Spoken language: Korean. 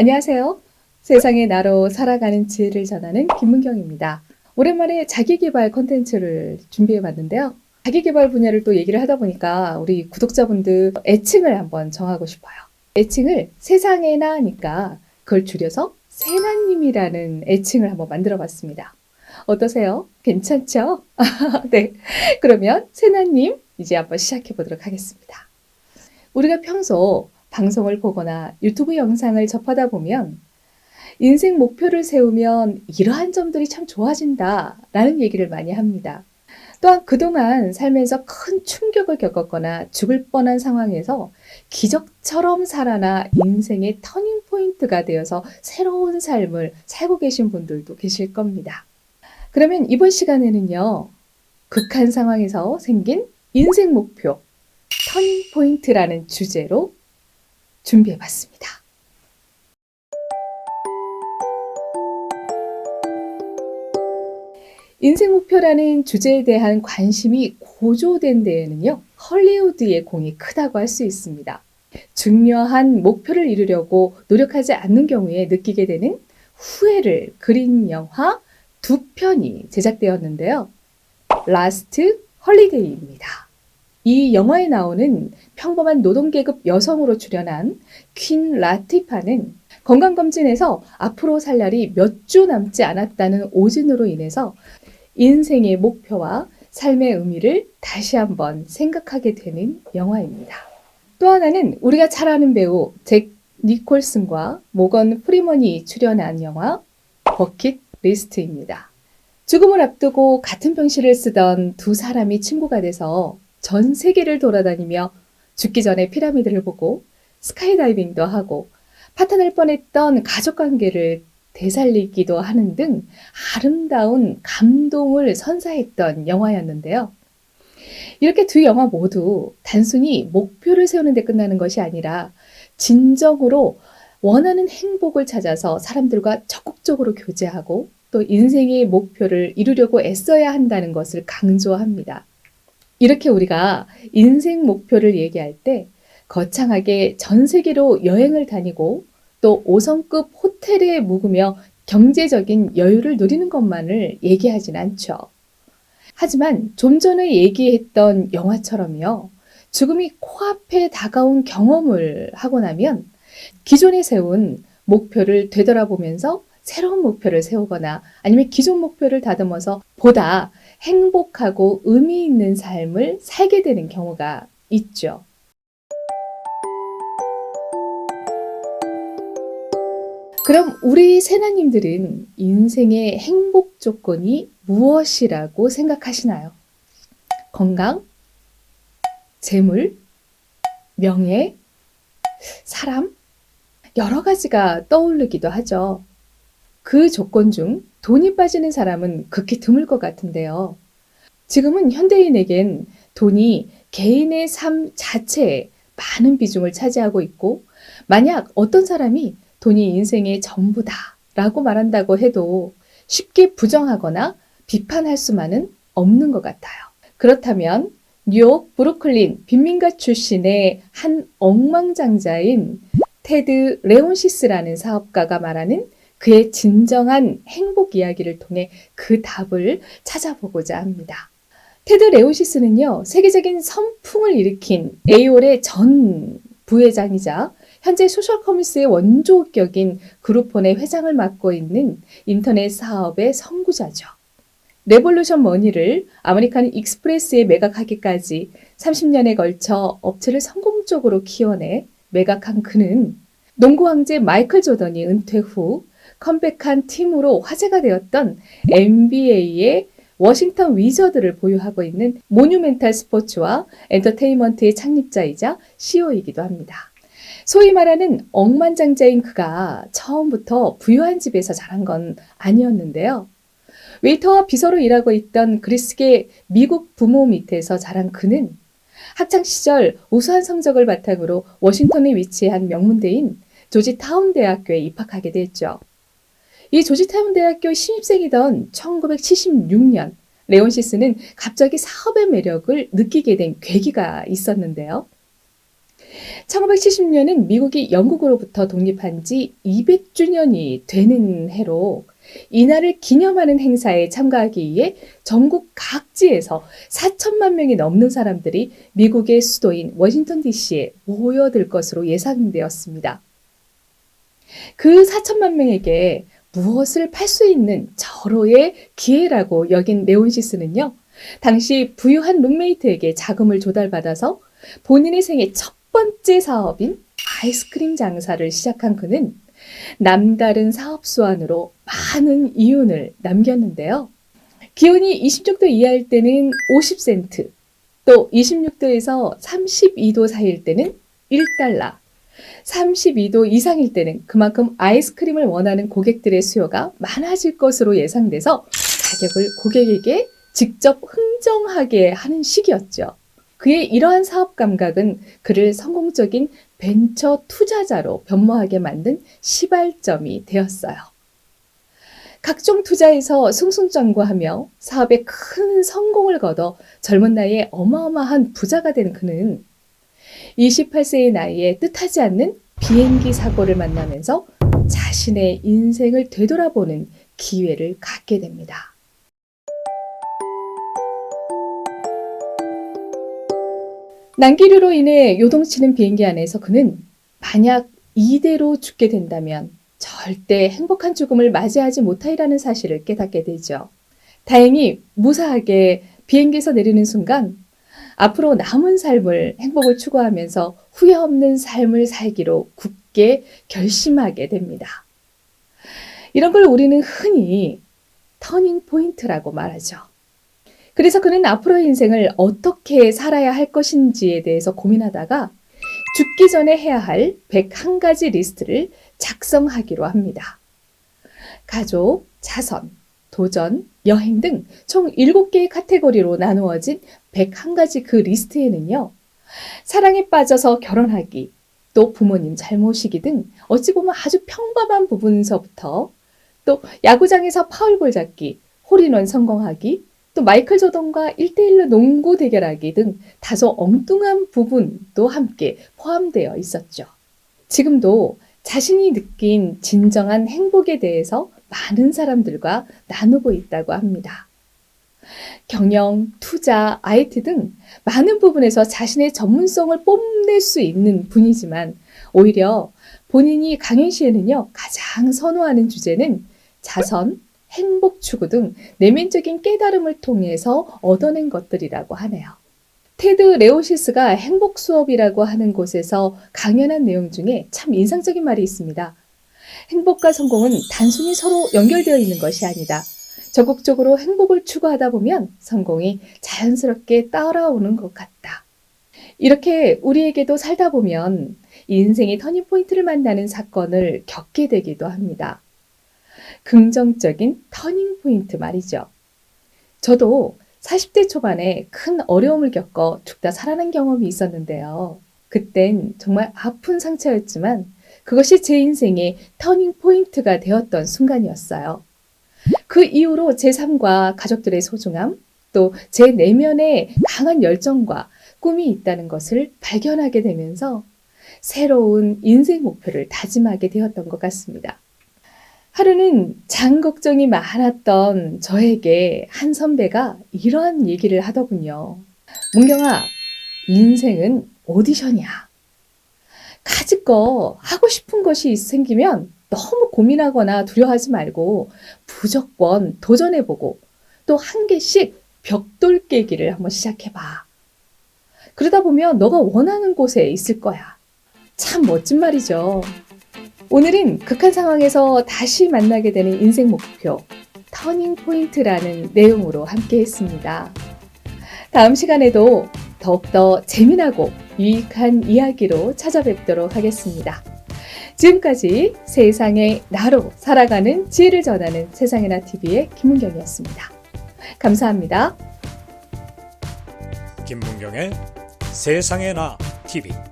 안녕하세요. 세상의 나로 살아가는 지혜를 전하는 김문경입니다. 오랜만에 자기계발 콘텐츠를 준비해 봤는데요. 자기계발 분야를 또 얘기를 하다 보니까 우리 구독자분들 애칭을 한번 정하고 싶어요. 애칭을 세상에나니까 그걸 줄여서 세나님이라는 애칭을 한번 만들어 봤습니다. 어떠세요? 괜찮죠? 네. 그러면 세나님 이제 한번 시작해 보도록 하겠습니다. 우리가 평소 방송을 보거나 유튜브 영상을 접하다 보면 인생 목표를 세우면 이러한 점들이 참 좋아진다 라는 얘기를 많이 합니다. 또한 그동안 살면서 큰 충격을 겪었거나 죽을 뻔한 상황에서 기적처럼 살아나 인생의 터닝 포인트가 되어서 새로운 삶을 살고 계신 분들도 계실 겁니다. 그러면 이번 시간에는요, 극한 상황에서 생긴 인생 목표, 터닝 포인트라는 주제로 준비해 봤습니다. 인생 목표라는 주제에 대한 관심이 고조된 데에는요, 헐리우드의 공이 크다고 할 수 있습니다. 중요한 목표를 이루려고 노력하지 않는 경우에 느끼게 되는 후회를 그린 영화 2편이 제작되었는데요. 라스트 헐리데이입니다. 이 영화에 나오는 평범한 노동계급 여성으로 출연한 퀸 라티파는 건강검진에서 앞으로 살 날이 몇 주 남지 않았다는 오진으로 인해서 인생의 목표와 삶의 의미를 다시 한번 생각하게 되는 영화입니다. 또 하나는 우리가 잘 아는 배우 잭 니콜슨과 모건 프리먼이 출연한 영화 버킷 리스트입니다. 죽음을 앞두고 같은 병실을 쓰던 두 사람이 친구가 돼서 전 세계를 돌아다니며 죽기 전에 피라미드를 보고 스카이다이빙도 하고 파탄날 뻔했던 가족관계를 되살리기도 하는 등 아름다운 감동을 선사했던 영화였는데요. 이렇게 두 영화 모두 단순히 목표를 세우는 데 끝나는 것이 아니라 진정으로 원하는 행복을 찾아서 사람들과 적극적으로 교제하고 또 인생의 목표를 이루려고 애써야 한다는 것을 강조합니다. 이렇게 우리가 인생 목표를 얘기할 때 거창하게 전 세계로 여행을 다니고 또 5성급 호텔에 묵으며 경제적인 여유를 누리는 것만을 얘기하진 않죠. 하지만 좀 전에 얘기했던 영화처럼요. 죽음이 코앞에 다가온 경험을 하고 나면 기존에 세운 목표를 되돌아보면서 새로운 목표를 세우거나 아니면 기존 목표를 다듬어서 보다 행복하고 의미 있는 삶을 살게 되는 경우가 있죠. 그럼 우리 세나님들은 인생의 행복 조건이 무엇이라고 생각하시나요? 건강, 재물, 명예, 사람? 여러 가지가 떠오르기도 하죠. 그 조건 중 돈이 빠지는 사람은 극히 드물 것 같은데요. 지금은 현대인에겐 돈이 개인의 삶 자체에 많은 비중을 차지하고 있고, 만약 어떤 사람이 돈이 인생의 전부다 라고 말한다고 해도 쉽게 부정하거나 비판할 수만은 없는 것 같아요. 그렇다면 뉴욕 브루클린 빈민가 출신의 한 억만장자인 테드 레온시스라는 사업가가 말하는 그의 진정한 행복 이야기를 통해 그 답을 찾아보고자 합니다. 테드 레온시스는요, 세계적인 선풍을 일으킨 에이올의 전 부회장이자 현재 소셜커머스의 원조격인 그룹폰의 회장을 맡고 있는 인터넷 사업의 선구자죠. 레볼루션 머니를 아메리칸 익스프레스에 매각하기까지 30년에 걸쳐 업체를 성공적으로 키워내 매각한 그는 농구 황제 마이클 조던이 은퇴 후 컴백한 팀으로 화제가 되었던 NBA의 워싱턴 위저드를 보유하고 있는 모뉴멘탈 스포츠와 엔터테인먼트의 창립자이자 CEO이기도 합니다. 소위 말하는 억만장자인 그가 처음부터 부유한 집에서 자란 건 아니었는데요. 웨이터와 비서로 일하고 있던 그리스계 미국 부모 밑에서 자란 그는 학창시절 우수한 성적을 바탕으로 워싱턴에 위치한 명문대인 조지타운 대학교에 입학하게 됐죠. 이 조지타운 대학교 신입생이던 1976년 레온시스는 갑자기 사업의 매력을 느끼게 된 계기가 있었는데요. (1970년은) 미국이 영국으로부터 독립한 지 200주년이 되는 해로 이날을 기념하는 행사에 참가하기 위해 전국 각지에서 4천만 명이 넘는 사람들이 미국의 수도인 워싱턴 DC에 모여들 것으로 예상되었습니다. 그 4천만 명에게 무엇을 팔 수 있는 절호의 기회라고 여긴 레온시스는요, 당시 부유한 룸메이트에게 자금을 조달받아서 본인의 생애 첫 번째 사업인 아이스크림 장사를 시작한 그는 남다른 사업 수완으로 많은 이윤을 남겼는데요. 기온이 20도 이하일 때는 50센트, 또 26도에서 32도 사이일 때는 1달러, 32도 이상일 때는 그만큼 아이스크림을 원하는 고객들의 수요가 많아질 것으로 예상돼서 가격을 고객에게 직접 흥정하게 하는 시기였죠. 그의 이러한 사업 감각은 그를 성공적인 벤처 투자자로 변모하게 만든 시발점이 되었어요. 각종 투자에서 승승장구하며 사업에 큰 성공을 거둬 젊은 나이에 어마어마한 부자가 된 그는 28세의 나이에 뜻하지 않는 비행기 사고를 만나면서 자신의 인생을 되돌아보는 기회를 갖게 됩니다. 난기류로 인해 요동치는 비행기 안에서 그는 만약 이대로 죽게 된다면 절대 행복한 죽음을 맞이하지 못하리라는 사실을 깨닫게 되죠. 다행히 무사하게 비행기에서 내리는 순간 앞으로 남은 삶을 행복을 추구하면서 후회 없는 삶을 살기로 굳게 결심하게 됩니다. 이런 걸 우리는 흔히 터닝 포인트라고 말하죠. 그래서 그는 앞으로의 인생을 어떻게 살아야 할 것인지에 대해서 고민하다가 죽기 전에 해야 할 101가지 리스트를 작성하기로 합니다. 가족, 자선, 도전, 여행 등 총 7개의 카테고리로 나누어진 101가지 그 리스트에는요, 사랑에 빠져서 결혼하기, 또 부모님 잘 모시기 등 어찌 보면 아주 평범한 부분서부터 또 야구장에서 파울볼 잡기, 홀인원 성공하기, 또 마이클 조던과 1대1로 농구 대결하기 등 다소 엉뚱한 부분도 함께 포함되어 있었죠. 지금도 자신이 느낀 진정한 행복에 대해서 많은 사람들과 나누고 있다고 합니다. 경영, 투자, IT 등 많은 부분에서 자신의 전문성을 뽐낼 수 있는 분이지만 오히려 본인이 강연시에는요, 가장 선호하는 주제는 자선, 행복 추구 등 내면적인 깨달음을 통해서 얻어낸 것들이라고 하네요. 테드 레오시스가 행복 수업이라고 하는 곳에서 강연한 내용 중에 참 인상적인 말이 있습니다. 행복과 성공은 단순히 서로 연결되어 있는 것이 아니다. 적극적으로 행복을 추구하다 보면 성공이 자연스럽게 따라오는 것 같다. 이렇게 우리에게도 살다 보면 인생의 터닝포인트를 만나는 사건을 겪게 되기도 합니다. 긍정적인 터닝포인트 말이죠. 저도 40대 초반에 큰 어려움을 겪어 죽다 살아난 경험이 있었는데요. 그땐 정말 아픈 상처였지만 그것이 제 인생의 터닝포인트가 되었던 순간이었어요. 그 이후로 제 삶과 가족들의 소중함, 또 제 내면에 강한 열정과 꿈이 있다는 것을 발견하게 되면서 새로운 인생 목표를 다짐하게 되었던 것 같습니다. 하루는 장 걱정이 많았던 저에게 한 선배가 이러한 얘기를 하더군요. 문경아, 인생은 오디션이야. 가지고 하고 싶은 것이 생기면 너무 고민하거나 두려워하지 말고 무조건 도전해보고 또 한 개씩 벽돌 깨기를 한번 시작해봐. 그러다 보면 너가 원하는 곳에 있을 거야. 참 멋진 말이죠. 오늘은 극한 상황에서 다시 만나게 되는 인생 목표, 터닝 포인트라는 내용으로 함께 했습니다. 다음 시간에도 더욱더 재미나고 유익한 이야기로 찾아뵙도록 하겠습니다. 지금까지 세상의 나로 살아가는 지혜를 전하는 세상의 나 TV의 김문경이었습니다. 감사합니다. 김문경의 세상의 나 TV